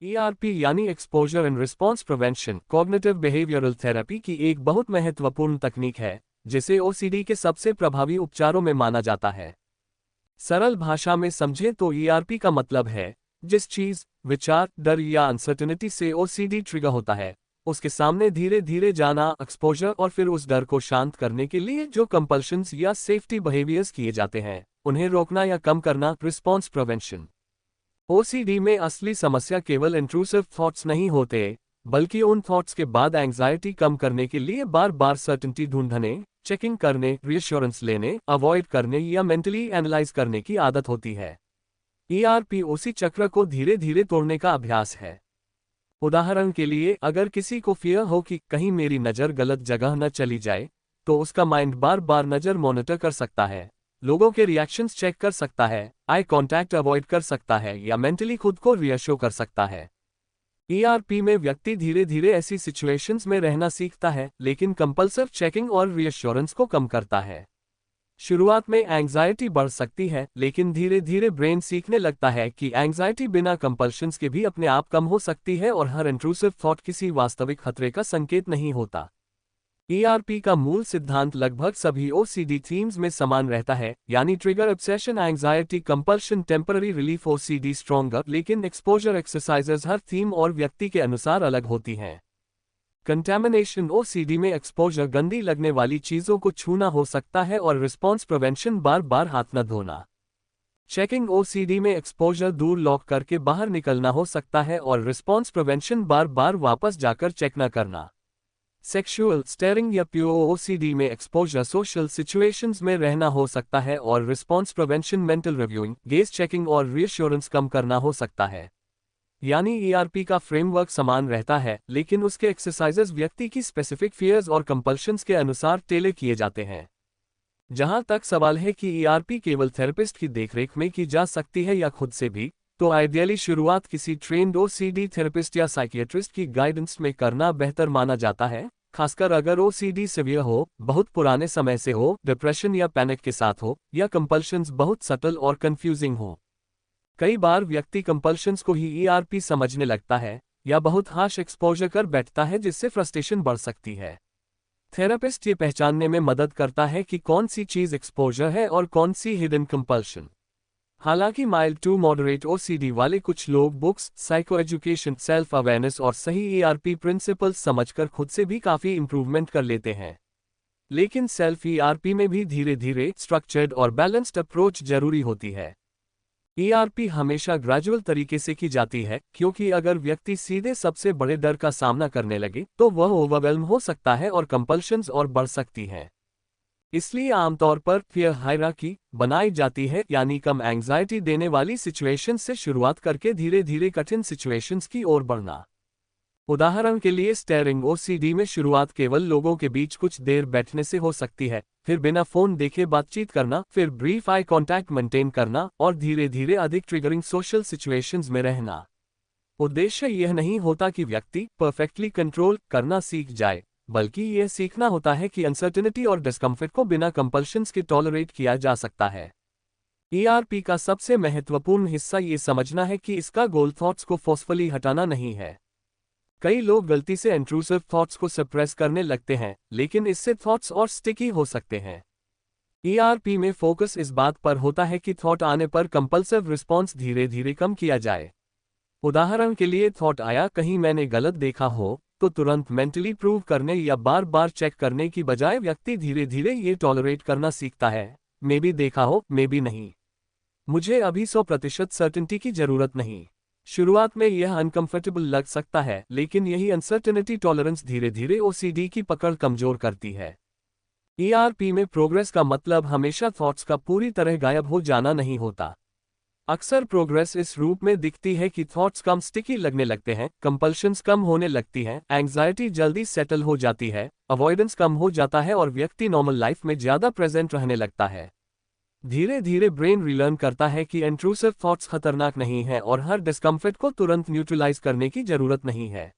ERP यानी exposure and response prevention cognitive behavioural therapy की एक बहुत महत्वपूर्ण तकनीक है, जिसे OCD के सबसे प्रभावी उपचारों में माना जाता है। सरल भाषा में समझें तो ERP का मतलब है, जिस चीज, विचार, डर या अनसर्टेनिटी से OCD ट्रिगर होता है, उसके सामने धीरे धीरे जाना, एक्सपोजर, और फिर उस डर को शांत करने के लिए जो कंपल्शंस या सेफ्टी बिहेवियर्स किए जाते हैं, उन्हें रोकना या कम करना, रिस्पॉन्स प्रिवेंशन। OCD में असली समस्या केवल इंट्रूसिव थॉट्स नहीं होते, बल्कि उन थॉट्स के बाद एंग्जाइटी कम करने के लिए बार बार सर्टेनिटी ढूंढने, चेकिंग करने, रीअश्योरेंस लेने, अवॉइड करने या मेंटली एनालाइज करने की आदत होती है। ERP उसी चक्र को धीरे धीरे तोड़ने का अभ्यास है। उदाहरण के लिए, अगर किसी को फियर हो कि कहीं मेरी नज़र गलत जगह न चली जाए, तो उसका माइंड बार बार नज़र मॉनिटर कर सकता है, लोगों के रिएक्शंस चेक कर सकता है, आई कांटेक्ट अवॉइड कर सकता है या मेंटली खुद को रीअश्योर कर सकता है। ERP में व्यक्ति धीरे धीरे ऐसी सिचुएशंस में रहना सीखता है, लेकिन कंपल्सिव चेकिंग और रीअश्योरेंस को कम करता है। शुरुआत में एंग्जाइटी बढ़ सकती है, लेकिन धीरे धीरे ब्रेन सीखने लगता है कि एंग्जाइटी बिना कंपल्शंस के भी अपने आप कम हो सकती है और हर इंट्रूसिव थॉट किसी वास्तविक खतरे का संकेत नहीं होता। ERP का मूल सिद्धांत लगभग सभी OCD थीम्स में समान रहता है, यानी trigger, obsession, anxiety, compulsion, temporary relief, OCD stronger, लेकिन एक्सपोजर एक्सरसाइजेज हर थीम और व्यक्ति के अनुसार अलग होती हैं। कंटैमिनेशन OCD में एक्सपोजर गंदी लगने वाली चीजों को छूना हो सकता है और रिस्पॉन्स प्रिवेंशन बार बार हाथ न धोना। चेकिंग OCD में एक्सपोजर दूर लॉक करके बाहर निकलना हो सकता है और रिस्पॉन्स प्रिवेंशन बार बार वापस जाकर चेक न करना। सेक्सुअल स्टेरिंग या प्योर OCD में एक्सपोजर सोशल सिचुएशंस में रहना हो सकता है और response prevention mental reviewing, gauge checking और रीअश्योरेंस कम करना हो सकता है। यानी ERP का फ्रेमवर्क समान रहता है, लेकिन उसके एक्सरसाइजेस व्यक्ति की स्पेसिफिक फियर्स और कंपल्शंस के अनुसार टेलर किए जाते हैं। जहां तक सवाल है कि ERP केवल थेरेपिस्ट की देखरेख में की जा सकती है या खुद से भी, तो आइडियली शुरुआत किसी ट्रेन्ड OCD थेरेपिस्ट या साइकियाट्रिस्ट की गाइडेंस में करना बेहतर माना जाता है, खासकर अगर OCD सिवियर हो, बहुत पुराने समय से हो, डिप्रेशन या पैनिक के साथ हो, या कंपल्शंस बहुत सटल और कंफ्यूजिंग हो। कई बार व्यक्ति कंपल्शंस को ही ERP समझने लगता है या बहुत हार्श एक्सपोजर कर बैठता है, जिससे फ्रस्ट्रेशन बढ़ सकती है। थेरेपिस्ट ये पहचानने में मदद करता है कि कौन सी चीज एक्सपोजर है और कौन सी हिडन कंपल्शन। हालांकि माइल्ड टू मॉडरेट OCD वाले कुछ लोग books, psycho education, self awareness और सही ERP प्रिंसिपल्स समझकर खुद से भी काफी इंप्रूवमेंट कर लेते हैं। लेकिन सेल्फ ERP में भी धीरे धीरे स्ट्रक्चर्ड और बैलेंस्ड अप्रोच जरूरी होती है। ERP हमेशा ग्रेजुअल तरीके से की जाती है, क्योंकि अगर व्यक्ति सीधे सबसे बड़े डर का सामना करने लगे तो वह ओवरवेल्म हो सकता है और कंपल्शंस और बढ़ सकती हैं। इसलिए आमतौर पर फियर हायरार्की बनाई जाती है, यानी कम एंग्जाइटी देने वाली सिचुएशन से शुरुआत करके धीरे धीरे कठिन सिचुएशंस की ओर बढ़ना। उदाहरण के लिए, स्टेयरिंग OCD में शुरुआत केवल लोगों के बीच कुछ देर बैठने से हो सकती है, फिर बिना फोन देखे बातचीत करना, फिर ब्रीफ आई कांटेक्ट मेंटेन करना और धीरे धीरे अधिक ट्रिगरिंग सोशल सिचुएशंस में रहना। उद्देश्य यह नहीं होता कि व्यक्ति परफेक्टली कंट्रोल करना सीख जाए, बल्कि यह सीखना होता है कि अनसर्टेनिटी और डिस्कम्फर्ट को बिना कंपल्शंस के टॉलरेट किया जा सकता है। ERP का सबसे महत्वपूर्ण हिस्सा ये समझना है कि इसका गोल थॉट्स को फोर्सफुली हटाना नहीं है। कई लोग गलती से इंट्रूसिव थॉट्स को सप्रेस करने लगते हैं, लेकिन इससे थॉट्स और स्टिकी हो सकते हैं। ERP में फोकस इस बात पर होता है कि थॉट आने पर कंपल्सिव रिस्पॉन्स धीरे धीरे कम किया जाए। उदाहरण के लिए, थॉट आया कहीं मैंने गलत देखा हो, तो तुरंत मेंटली प्रूव करने या बार बार चेक करने की बजाय व्यक्ति धीरे धीरे ये टॉलरेट करना सीखता है, मे भी देखा हो, मे भी नहीं, मुझे अभी 100% सर्टेनिटी की जरूरत नहीं। शुरुआत में यह अनकंफर्टेबल लग सकता है, लेकिन यही अनसर्टेनिटी टॉलरेंस धीरे धीरे OCD की पकड़ कमजोर करती है। ERP में प्रोग्रेस का मतलब हमेशा थॉट्स का पूरी तरह गायब हो जाना नहीं होता। अक्सर प्रोग्रेस इस रूप में दिखती है कि थॉट्स कम स्टिकी लगने लगते हैं, कंपल्शंस कम होने लगती हैं, एंग्जाइटी जल्दी सेटल हो जाती है, अवॉइडेंस कम हो जाता है और व्यक्ति नॉर्मल लाइफ में ज्यादा प्रेजेंट रहने लगता है। धीरे धीरे ब्रेन रिलर्न करता है कि इंट्रूसिव थॉट्स खतरनाक नहीं हैं और हर डिस्कम्फर्ट को तुरंत न्यूट्रलाइज करने की जरूरत नहीं है।